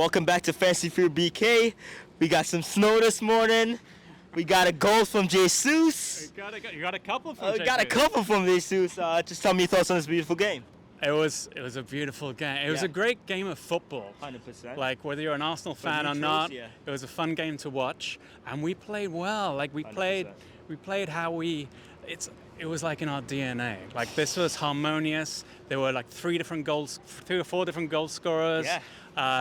Welcome back to Fancy Food BK. We got some snow this morning. We got a goal from Jesus. You got a couple from We got a couple from Jesus. Just tell me your thoughts on this beautiful game. It was a beautiful game. It was a great game of football. 100%. Like whether you're an Arsenal fan or not, it was a fun game to watch, and we played well. Like we 100%. played how it was like in our DNA. Like this was harmonious. There were like three or four different goal scorers. Yeah.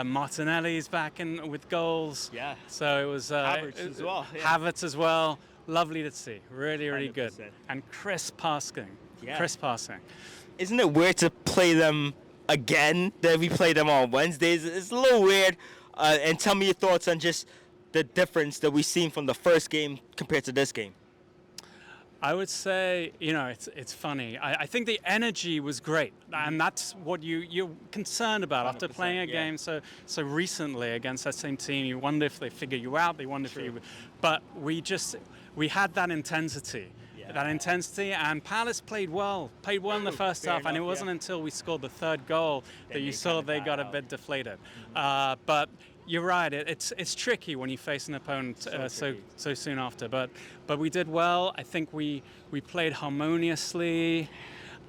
Martinelli's back in with goals. Yeah. So it was Havertz as well. Yeah. Havertz as well. Lovely to see. Really good. 100%. And crisp passing. Yeah. Crisp passing. Isn't it weird to play them again? That we play them on Wednesdays. It's a little weird. And tell me your thoughts on just the difference that we've seen from the first game compared to this game. I would say, it's funny. I think the energy was great, and that's what you're concerned about after playing a game so recently against that same team. You wonder if they figure you out. They wonder if you. But we had that intensity. That intensity, and Palace played well in the first half, and it wasn't until we scored the third goal that you saw they got a bit deflated. But you're right, it's tricky when you face an opponent so soon after. But we did well. I think we played harmoniously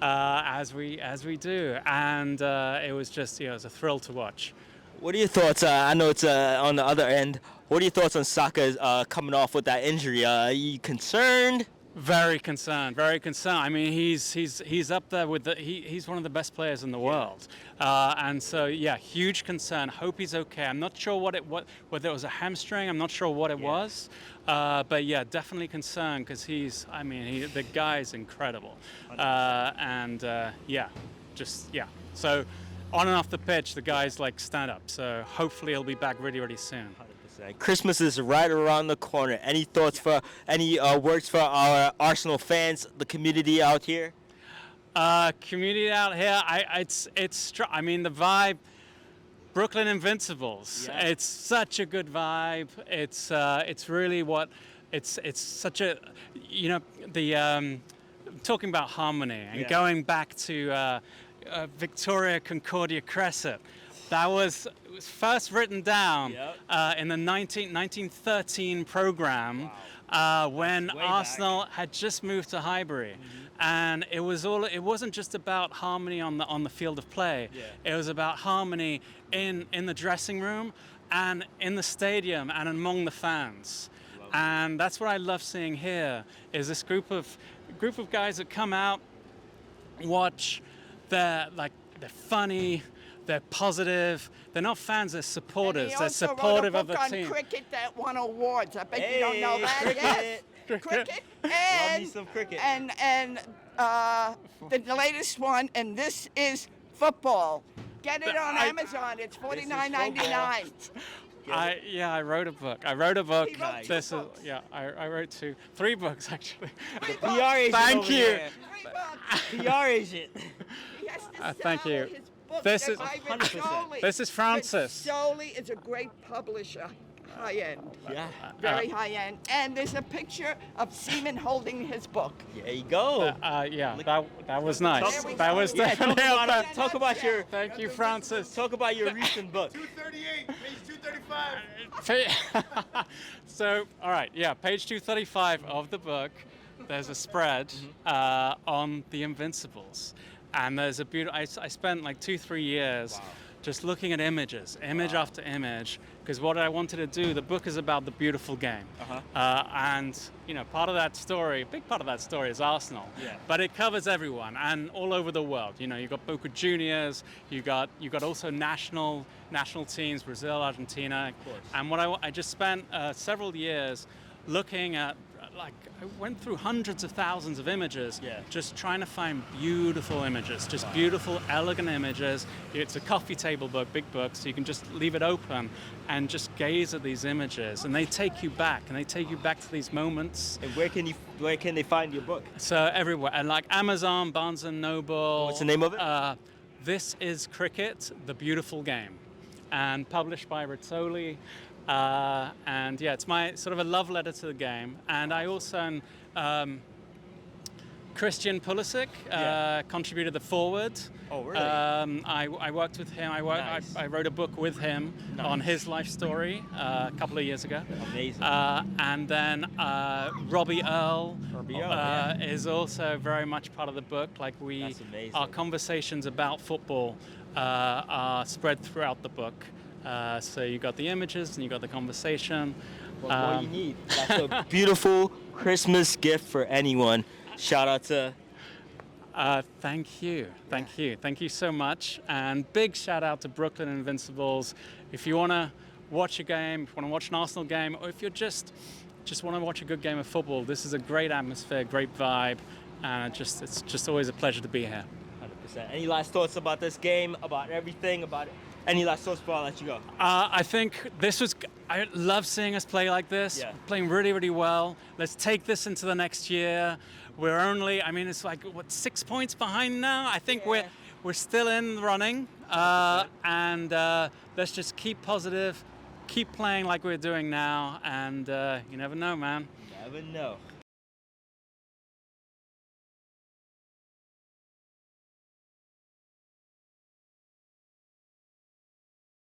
as we do, and it was just it was a thrill to watch. What are your thoughts? I know it's on the other end. What are your thoughts on Saka coming off with that injury? Are you concerned? Very concerned. I mean, he's up there with he's one of the best players in the world, and so huge concern. Hope he's okay. I'm not sure whether it was a hamstring. I'm not sure what it was, but definitely concerned because the guy's incredible, So on and off the pitch, the guy's like stand up. So hopefully he'll be back really soon. Christmas is right around the corner. Any thoughts for any words for our Arsenal fans, the community out here? Community out here, the vibe. Brooklyn Invincibles. Yeah. It's such a good vibe. It's really what it's such a talking about harmony and going back to Victoria Concordia Crescent. It was first written down in the 1913 program when Arsenal had just moved to Highbury, and it wasn't just about harmony on the field of play. It was about harmony in the dressing room and in the stadium and among the fans. And that's what I love seeing here is this group of guys that come out, watch, they're funny. They're positive. They're not fans. They're supporters. They're supportive of the team. He also wrote a book on cricket that won awards. I bet you don't know that. Yes, cricket. And love me some cricket. And the latest one, and this is football. Get it on Amazon. It's $49.99. I wrote a book. I wrote Nice. I wrote three books actually. The PR agent. Thank you. PR agent. He has to thank sell you. his book. This is 100%. This is Francis. Solely is a great publisher. High end. Yeah. Very high end. And there's a picture of Seaman holding his book. There you go. That was nice. That was definitely talk about your. Thank you, Francis. Talk about your recent book. 238, page 235. So, all right, page 235 of the book. There's a spread on the Invincibles, and there's a beautiful. I spent like 2-3 years just looking at image after image, because what I wanted to do. The book is about the beautiful game, and part of that story, a big part of that story is Arsenal. Yeah. But it covers everyone and all over the world. You've got Boca Juniors, you got also national teams, Brazil, Argentina, of course. and what I just spent several years looking at. I went through hundreds of thousands of images, just trying to find beautiful images, just beautiful, elegant images. It's a coffee table book, big book, so you can just leave it open and just gaze at these images, and they take you back, to these moments. And where can they find your book? So everywhere, and like Amazon, Barnes & Noble. What's the name of it? This is Cricket, The Beautiful Game, and published by Rizzoli. It's my sort of a love letter to the game, and I also Christian Pulisic contributed the forward. Oh, really? I worked with him. Nice. I wrote a book with him on his life story a couple of years ago. Amazing. And then Robbie Earl, is also very much part of the book. Like That's amazing. our conversations about football are spread throughout the book. So you got the images and you got the conversation. What you need. That's a beautiful Christmas gift for anyone. Shout out to. Thank you so much, and big shout out to Brooklyn Invincibles. If you want to watch a game, if you want to watch an Arsenal game, or if you're just want to watch a good game of football, this is a great atmosphere, great vibe, and it's just always a pleasure to be here. 100%. Any last thoughts about this game, about everything, about it? Any last thoughts before I let you go? I think I love seeing us play like this, playing really, really well. Let's take this into the next year. We're only, it's like, 6 points behind now? I think we're still in the running. And let's just keep positive, keep playing like we're doing now, and you never know, man. Never know.